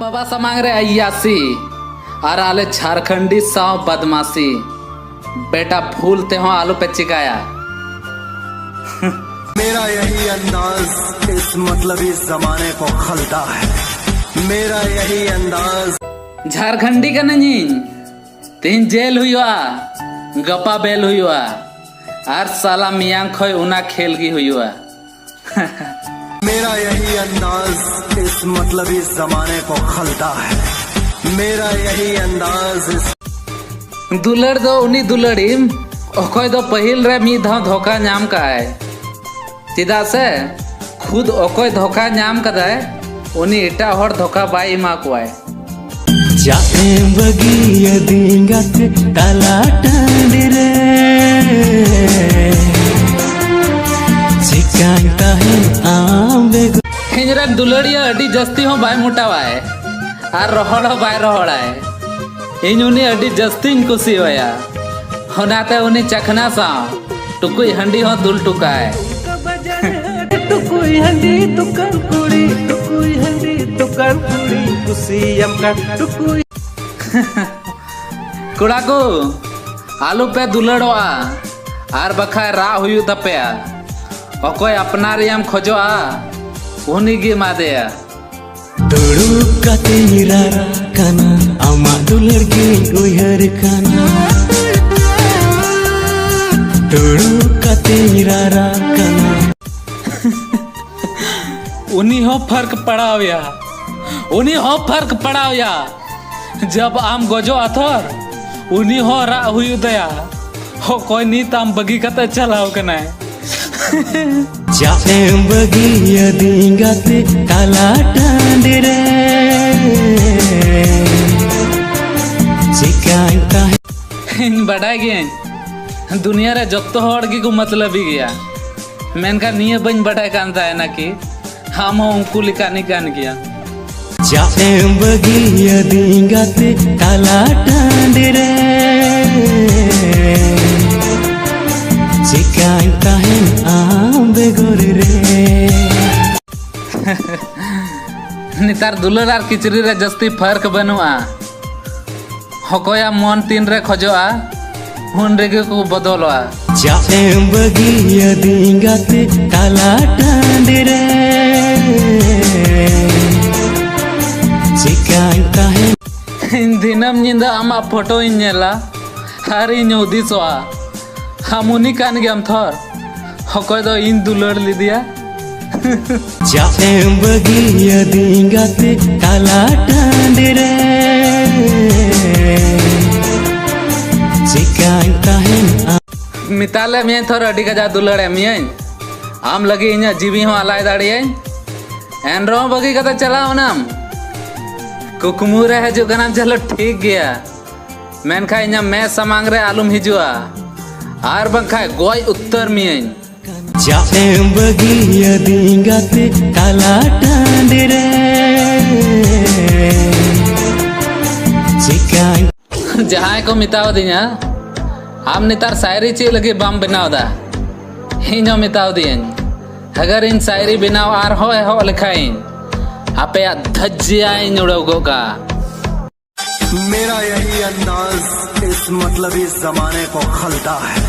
बाबा समांग रे अयासी और आले झारखंडी साव बदमाशी बेटा फूल ते हो आलू पे चिकाया। मेरा यही अंदाज इस मतलबी जमाने को खलता है। मेरा यही अंदाज झारखंडी का नहीं तीन जेल हुआ गपा बेल हुआ और साला मियांग खोई उना खेल की हुआ। मेरा यही अंदाज इस मतलबी जमाने को खलता है। मेरा यही अंदाज इस दुलड़ दो उनी दुलड़ी ओकोय दो पहिल रे मी धाव धोखा नाम का है चिदा से खुद ओकोय धोखा नाम का है उनी इटा हर धोखा बाई मा को है। जाए बगिया दिंगत ताला टांडरे चिकांता है आंबे हिंजरा दुलड़िया अडी जस्ती हो बाय मोटावा है और रोहड़ हो बाय रोहड़ा है इन उन्हें अडी जस्ती इन कुसी होया होनाते उन्हें चखना सा टुकुई हंडी हो दुल टुका है। टुकुई हंडी टुकन कुड़ी टुकुई हंडी टुकन कुड़ी कुसी अमका टुकुई कुड़ाकू आलू पे दुलड़वा आर बखाय रा हुयु तपेया ओकोय अपना रियम खोजोआ उन्हीं की मादेया दुड़ू का तेरा काना अमा दुलड़ की उहर काना दुड़ू का तेरा काना उन्हीं हो फर्क पड़ावया उन्हीं हो फर्क पड़ावया जब आम गोजो अथर उन्हीं हो रा हुयु दया हो कोई नी ताम बगी कते चलाओ कना जाए बगिया दिंगते ताला टांडरे चिकांता है इन बड़ा गए दुनिया रे जत्तो हड़ की को मतलब ही गया मेनका निये बन बड़ा कांता है ना कि हम हो उनको लिखा नहीं कान किया। जाए बगिया दिंगते ताला टांडरे चिकांता है आंबे गोरे रे नितार दुलर आर किचरी रे जस्ती फर्क बनुआ हकोया मन तीन रे खोजोआ हुन रेगे को बदलवा। जाए बगिया दिंगते ताला टांडरे चिकांता है इन दिनम निंदा आमा फोटो इन नेला हर इन उदिसवा हम उन्हीं कान गम थर हकोय दो इन दुलड़ ली दिया। जाए बगिया दिंगते ताला टांडरे चिकांता है मिताले में थोर अडी का जा दुलड़े में आम लगी इन्हें जीवी हो अलाय दाड़िये एनरो बगी कता चलाओ नाम कुकुमू रे है जो गनाम चलो ठीक गया मेनखा इन्हें मैं समांग रे आलूम हिजुआ आर बंखा गोय उत्तर में जाए बगिया दिंगते ताला टांडरे चिकांता जहाँ को मिताओ दिया हम नितार शायरी ची लगे बम बनाओ दा हिंजो मिताओ दियन अगर इन शायरी बनाओ आर हो लिखाइन आपे धज्जिया इन उड़ोगो का। मेरा यही अंदाज इस मतलबी जमाने को खलता है।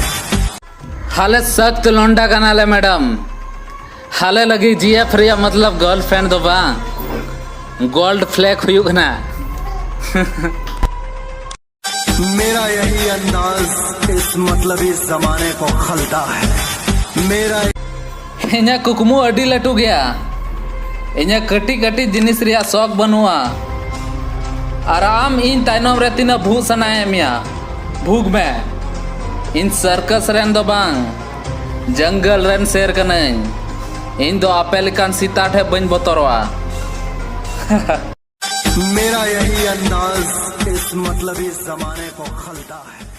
हाले सख्त लोंडा का नाले मैडम हाले लगी जिया फ्रिया मतलब गर्लफ्रेंड दो बा गोल्ड फ्लैग हुई ना। मेरा यही अंदाज इस मतलबी जमाने को खलता है। मेरा इन्हें कुकमू अडी लटू गया इन्हें कटी कटी जिनिस रिया शौक बनुआ आराम इन ताइनोम रे तीना भू सनाए मिया भूग में इन सर्कस रेन दो बांग जंगल रेन शेर कनई इन दो आपेलिकान सीता ठे बन बतरवा। मेरा यही अंदाज इस मतलबी जमाने को खलता है।